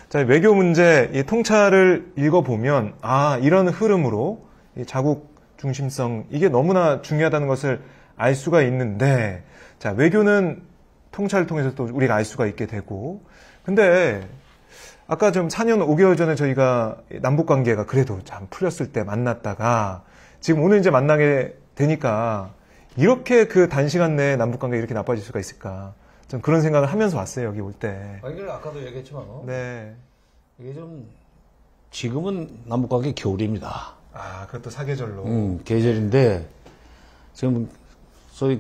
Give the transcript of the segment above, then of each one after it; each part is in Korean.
자, 외교 문제 이 통찰을 읽어보면 이런 흐름으로 이 자국 중심성 이게 너무나 중요하다는 것을 알 수가 있는데 자, 외교는 통찰을 통해서 또 우리가 알 수가 있게 되고 근데 아까 좀 4년 5개월 전에 저희가 남북관계가 그래도 참 풀렸을 때 만났다가 지금 오늘 이제 만나게 되니까 이렇게 그 단시간 내에 남북관계가 이렇게 나빠질 수가 있을까? 좀 그런 생각을 하면서 왔어요, 여기 올 때. 이걸 아까도 얘기했지만, 네. 이게 좀, 지금은 남북관계 겨울입니다. 그것도 사계절로. 계절인데, 지금, 소위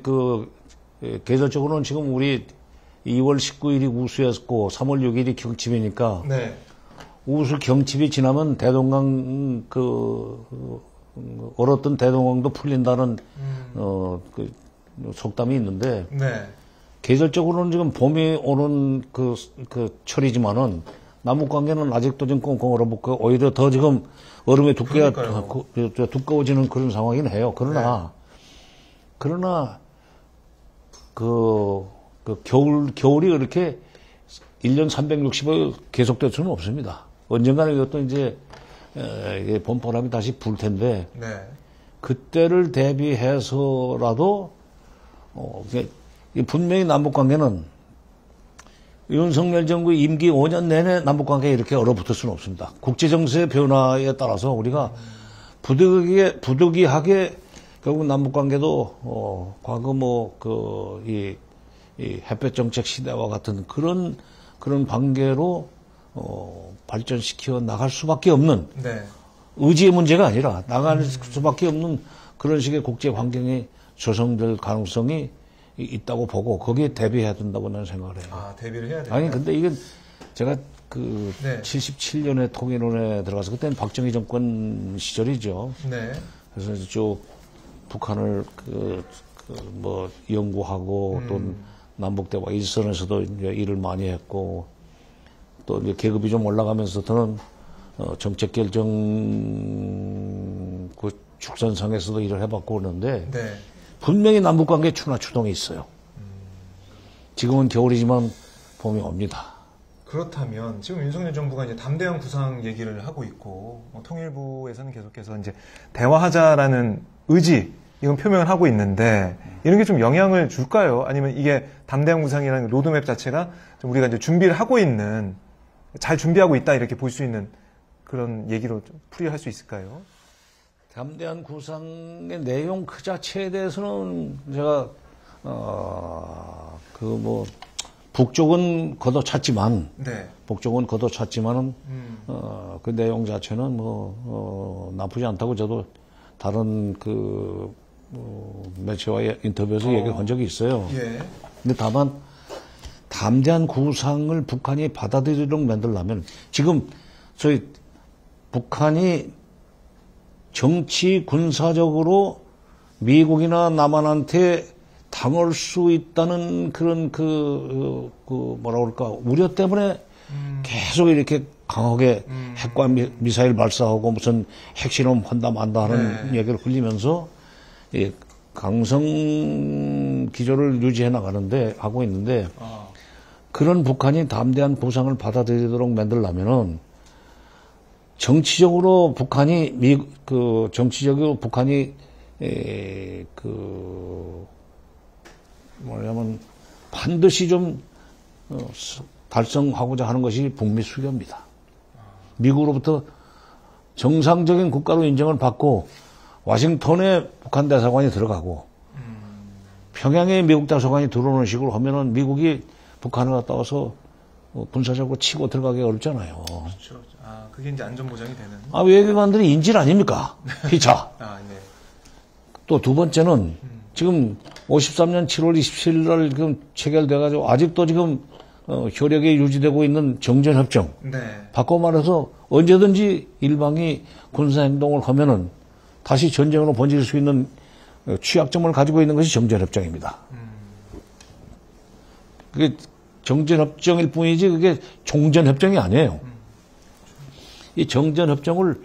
계절적으로는 지금 우리 2월 19일이 우수였고, 3월 6일이 경칩이니까, 네. 우수 경칩이 지나면 대동강, 얼었던 대동강도 풀린다는, 속담이 있는데, 네. 계절적으로는 지금 봄이 오는 철이지만은, 남북관계는 아직도 좀 꽁꽁 얼어붙고, 오히려 더 지금 얼음의 두께가 두꺼워지는 그런 상황이긴 해요. 그러나, 겨울이 그렇게 1년 365일 계속될 수는 없습니다. 언젠가는 이것도 이제, 봄바람이 다시 불 텐데, 네. 그때를 대비해서라도, 분명히 남북관계는 윤석열 정부 임기 5년 내내 남북관계에 이렇게 얼어붙을 수는 없습니다. 국제정세의 변화에 따라서 우리가 부득이하게 결국 남북관계도, 과거 이 햇볕정책 시대와 같은 그런 관계로, 발전시켜 나갈 수밖에 없는 네. 의지의 문제가 아니라 나갈 수밖에 없는 그런 식의 국제 환경이 조성될 가능성이 있다고 보고 거기에 대비해야 된다고 나는 생각을 해요. 대비를 해야 돼요. 아니 근데 이건 제가 네. 77년에 통일원에 들어가서 그때는 박정희 정권 시절이죠. 네. 그래서 쭉 북한을 연구하고 또 남북대화 일선에서도 이제 일을 많이 했고 또 이제 계급이 좀 올라가면서 저는 정책 결정 축선상에서도 일을 해봤고 그러는데 네. 분명히 남북관계 추동이 있어요. 지금은 겨울이지만 봄이 옵니다. 그렇다면 지금 윤석열 정부가 이제 담대한 구상 얘기를 하고 있고 통일부에서는 계속해서 이제 대화하자라는 의지 이건 표명을 하고 있는데 이런 게 좀 영향을 줄까요? 아니면 이게 담대한 구상이라는 로드맵 자체가 좀 우리가 이제 준비를 하고 있는 잘 준비하고 있다 이렇게 볼 수 있는 그런 얘기로 좀 풀이할 수 있을까요? 담대한 구상의 내용 그 자체에 대해서는 제가 북쪽은 걷어찼지만 네. 북쪽은 걷어찼지만은 그 내용 자체는 나쁘지 않다고 저도 다른 매체와의 인터뷰에서 얘기한 적이 있어요. 예. 근데 다만 담대한 구상을 북한이 받아들이도록 만들려면 지금 저희 북한이 정치 군사적으로 미국이나 남한한테 당할 수 있다는 그런 우려 때문에 계속 이렇게 강하게 핵과 미사일 발사하고 무슨 핵실험 한다 만다 하는 얘기를 흘리면서 강성 기조를 유지해 나가는데 하고 있는데 그런 북한이 담대한 구상을 받아들이도록 만들려면은 정치적으로 북한이 반드시 좀 달성하고자 하는 것이 북미 수교입니다. 미국으로부터 정상적인 국가로 인정을 받고 와싱턴에 북한 대사관이 들어가고 평양에 미국 대사관이 들어오는 식으로 하면은 미국이 북한을 갔다 와서 군사적으로 치고 들어가기 어렵잖아요. 그렇죠. 그게 이제 안전보장이 되는. 외교관들이 인질 아닙니까? 피차. 네. 또 두 번째는 지금 53년 7월 27일 날 지금 체결돼가지고 아직도 지금 효력이 유지되고 있는 정전협정. 네. 바꿔 말해서 언제든지 일방이 군사행동을 하면은 다시 전쟁으로 번질 수 있는 취약점을 가지고 있는 것이 정전협정입니다. 그게 정전협정일 뿐이지 그게 종전협정이 아니에요. 이 정전협정을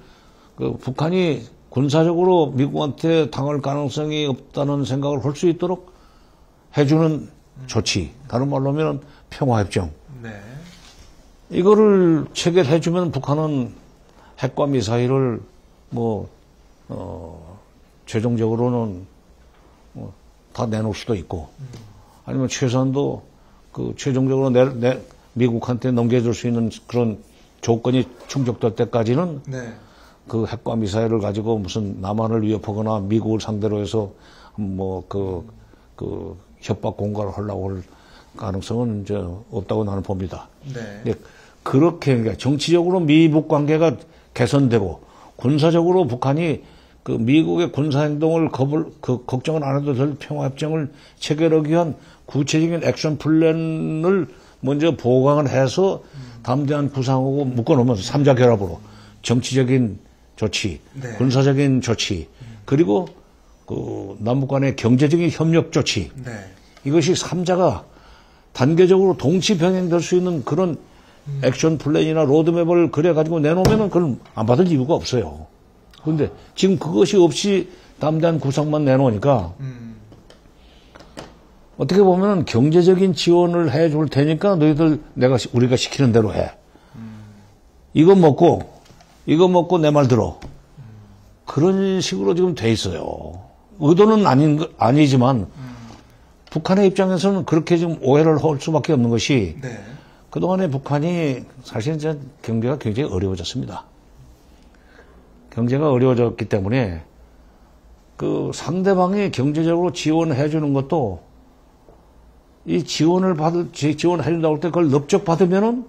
북한이 군사적으로 미국한테 당할 가능성이 없다는 생각을 할 수 있도록 해주는 조치. 다른 말로 하면 평화협정. 네. 이거를 체결해주면 북한은 핵과 미사일을 최종적으로는 다 내놓을 수도 있고, 아니면 최소한도 최종적으로 미국한테 넘겨줄 수 있는 그런 조건이 충족될 때까지는 네. 그 핵과 미사일을 가지고 무슨 남한을 위협하거나 미국을 상대로 해서 협박 공갈을 하려고 할 가능성은 이제 없다고 나는 봅니다. 네. 그렇게 그러니까 정치적으로 미북 관계가 개선되고 군사적으로 북한이 그 미국의 군사 행동을 걱정을 안 해도 될 평화협정을 체결하기 위한 구체적인 액션 플랜을 먼저 보강을 해서 담대한 구상하고 묶어놓으면서 삼자 결합으로 정치적인 조치, 네. 군사적인 조치, 그리고 남북 간의 경제적인 협력 조치. 네. 이것이 삼자가 단계적으로 동시 병행될 수 있는 그런 액션 플랜이나 로드맵을 그래가지고 내놓으면 그걸 안 받을 이유가 없어요. 그런데 지금 그것이 없이 담대한 구상만 내놓으니까 어떻게 보면 경제적인 지원을 해줄 테니까 너희들 우리가 시키는 대로 해. 이거 먹고 내 말 들어. 그런 식으로 지금 돼 있어요. 의도는 아니지만 북한의 입장에서는 그렇게 지금 오해를 할 수밖에 없는 것이 네. 그동안에 북한이 사실 이제 경제가 굉장히 어려워졌습니다. 경제가 어려워졌기 때문에 그 상대방이 경제적으로 지원해 주는 것도 이 지원해 준다고 할 때 그걸 넓적 받으면은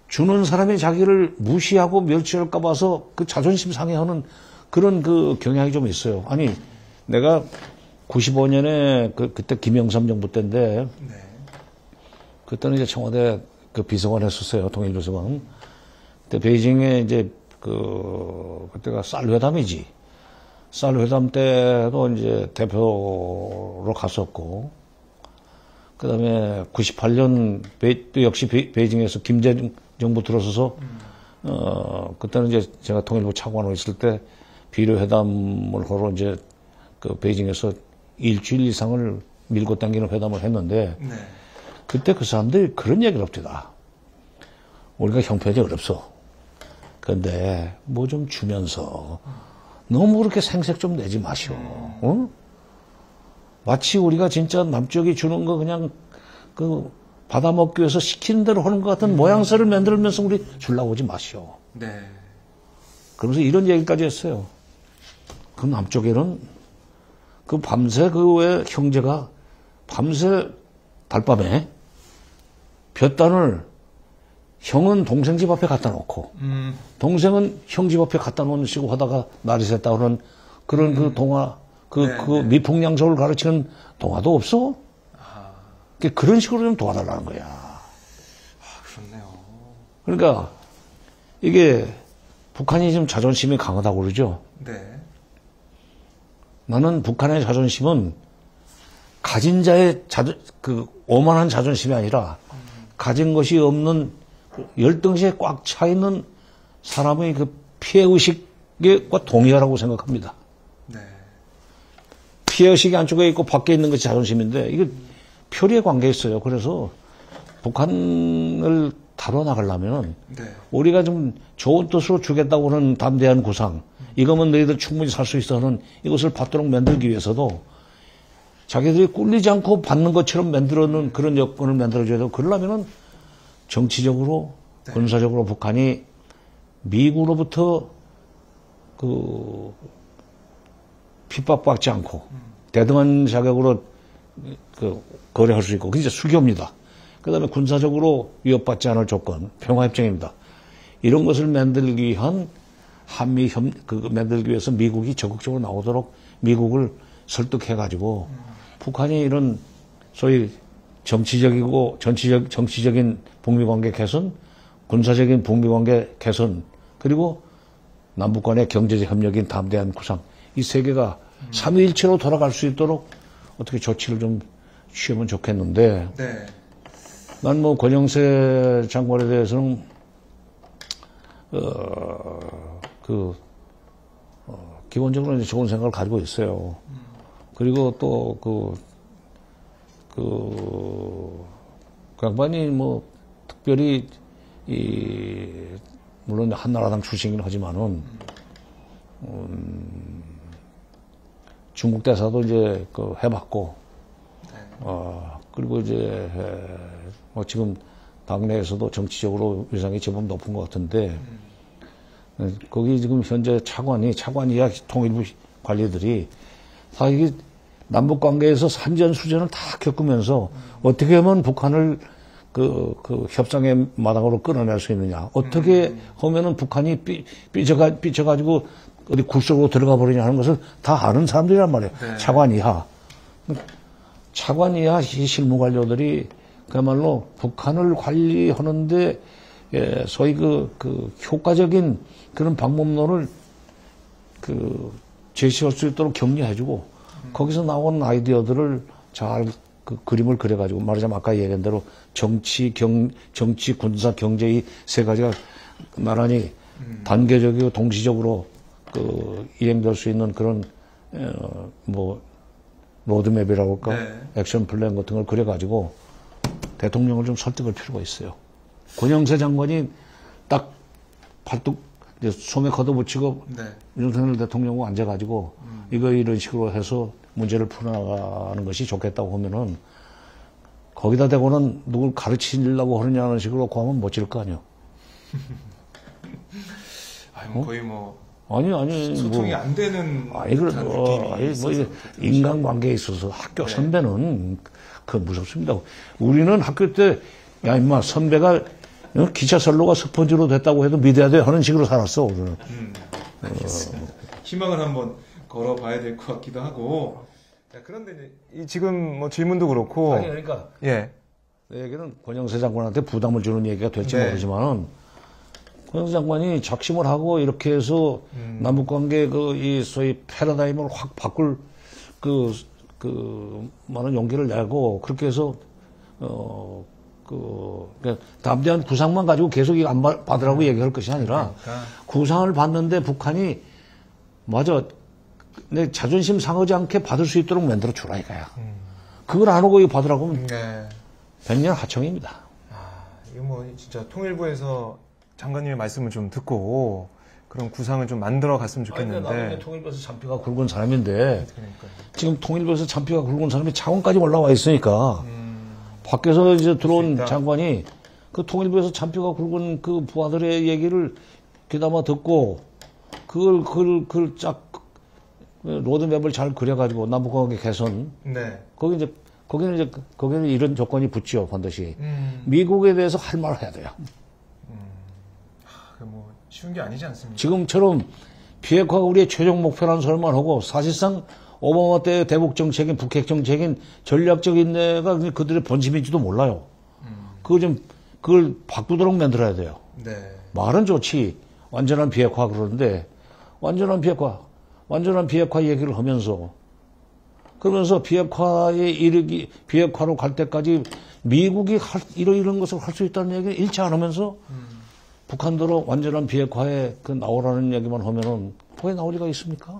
주는 사람이 자기를 무시하고 멸치할까 봐서 그 자존심 상해하는 그런 그 경향이 좀 있어요. 아니, 내가 95년에 그때 김영삼 정부 때인데, 네. 그때는 이제 청와대 그 비서관 했었어요. 통일비서관. 그때 베이징에 이제 그때가 쌀회담이지. 쌀회담 때도 이제 대표로 갔었고, 그 다음에 98년 또 역시 베이징에서 김대중 정부 들어서서, 그때는 이제 제가 통일부 차관으로 있을 때 비료회담을 하러 이제 그 베이징에서 일주일 이상을 밀고 당기는 회담을 했는데, 네. 그때 그 사람들이 그런 얘기를 합니다. 우리가 형편이 어렵소. 그런데 뭐 좀 주면서 너무 그렇게 생색 좀 내지 마시오. 어? 마치 우리가 진짜 남쪽이 주는 거 그냥 받아먹기 위해서 시키는 대로 하는 것 같은 모양새를 만들면서 우리 주려고 오지 마시오. 네. 그러면서 이런 얘기까지 했어요. 그 남쪽에는 밤새 왜 형제가 밤새 달밤에 볕단을 형은 동생 집 앞에 갖다 놓고 동생은 형 집 앞에 갖다 놓으시고 하다가 날이 샜다 그런 그 동화 네. 미풍양속을 가르치는 동화도 없어? 그런 식으로 좀 도와달라는 거야. 그렇네요. 그러니까 이게 북한이 지금 자존심이 강하다고 그러죠. 네. 나는 북한의 자존심은 가진 자의 오만한 자존심이 아니라 가진 것이 없는 열등시에 꽉 차 있는 사람의 그 피해의식과 동의하라고 생각합니다. 네. 피해의식이 안쪽에 있고 밖에 있는 것이 자존심인데 이게 표리의 관계에 있어요. 그래서 북한을 다뤄나가려면 네. 우리가 좀 좋은 뜻으로 주겠다고 하는 담대한 구상, 이거면 너희들 충분히 살 수 있어 하는 이것을 받도록 만들기 위해서도 자기들이 꿀리지 않고 받는 것처럼 만들어놓은 그런 여건을 만들어줘야 되고, 그러려면은 정치적으로, 네. 군사적으로 북한이 미국으로부터 핍박받지 않고 대등한 자격으로 거래할 수 있고, 그게 이제 수교입니다. 그 다음에 군사적으로 위협받지 않을 조건, 평화협정입니다. 이런 것을 만들기 위한 만들기 위해서 미국이 적극적으로 나오도록 미국을 설득해가지고 북한이 이런 소위 정치적인 북미관계 개선, 군사적인 북미관계 개선, 그리고 남북 간의 경제적 협력인 담대한 구상, 이 세 개가 삼위일체로 돌아갈 수 있도록 어떻게 조치를 좀 취하면 좋겠는데, 네. 난 권영세 장관에 대해서는 기본적으로 이제 좋은 생각을 가지고 있어요. 그리고 또 그 양반이 특별히 물론 한나라당 출신이긴 하지만은 중국 대사도 이제 해봤고 그리고 이제 뭐 지금 당내에서도 정치적으로 위상이 제법 높은 것 같은데 거기 지금 현재 차관 이하 통일부 관리들이 다 이게 남북 관계에서 산전수전을 다 겪으면서 어떻게 하면 북한을 그 협상의 마당으로 끌어낼 수 있느냐, 어떻게 하면은 북한이 삐쳐가지고 어디 굴속으로 들어가 버리냐 하는 것을 다 아는 사람들이란 말이에요. 네. 차관 이하 이 실무 관료들이 그야말로 북한을 관리하는데 소위 그 효과적인 그런 방법론을 제시할 수 있도록 격려해주고 거기서 나온 아이디어들을 잘 그림을 그려가지고 말하자면 아까 얘기한 대로 정치, 군사, 경제 이 세 가지가 나란히 단계적이고 동시적으로 이행될 수 있는 그런 뭐 로드맵이라고 할까 액션 플랜 같은 걸 그려가지고 대통령을 좀 설득할 필요가 있어요. 권영세 장관이 딱 발뚝 이제 소매 걷어붙이고 윤석열 대통령하고 앉아가지고 이거 이런 식으로 해서 문제를 풀어나가는 것이 좋겠다고 하면은 거기다 대고는 누굴 가르치려고 하느냐는 식으로 하면 못 질 거 아니에요. 거의 뭐 아니 소통이 안 되는 인간관계에 있어서 학교 선배는 무섭습니다. 우리는 학교 때 야 임마 선배가 기차 선로가 스펀지로 됐다고 해도 믿어야 돼 하는 식으로 살았어 우리는. 알겠습니다. 희망을 한번 걸어봐야 될 것 같기도 하고. 자, 그런데 이제 지금 뭐 질문도 그렇고. 아니 그러니까 내 얘기는 권영세 장관한테 부담을 주는 얘기가 될지 모르지만은 권영세 장관이 작심을 하고 이렇게 해서 남북관계 이 소위 패러다임을 확 바꿀 많은 용기를 내고 그렇게 해서 그러니까 담대한 구상만 가지고 계속 이거 안 받으라고 얘기할 것이 아니라 구상을 받는데 북한이 맞아 내 자존심 상하지 않게 받을 수 있도록 만들어 주라 이거야. 그걸 안 하고 이거 받으라고 하면 백년 하청입니다. 이거 뭐 진짜 통일부에서 장관님의 말씀을 좀 듣고 그런 구상을 좀 만들어 갔으면 좋겠는데. 나는 통일부에서 잔피가 굵은 사람인데 지금 통일부에서 잔피가 굵은 사람이 차관까지 올라와 있으니까 밖에서 이제 들어온 장관이 그 통일부에서 잔피가 굵은 그 부하들의 얘기를 귀담아 듣고 그걸 쫙 로드맵을 잘 그려가지고 남북관계 개선. 거기는 이런 조건이 붙죠 반드시. 미국에 대해서 할 말을 해야 돼요. 뭐 쉬운 게 아니지 않습니까? 지금처럼 비핵화가 우리의 최종 목표라는 소리만 하고 사실상 오바마 때의 대북 정책인 북핵 정책인 전략적인 데가 그들의 본심인지도 몰라요. 그걸 바꾸도록 만들어야 돼요. 말은 좋지. 완전한 비핵화 그러는데 완전한 비핵화 얘기를 하면서 그러면서 비핵화로 갈 때까지 미국이 이런 것을 할 수 있다는 얘기를 일치 안 하면서 북한도로 완전한 비핵화에 나오라는 얘기만 하면은 그게 나올 리가 있습니까?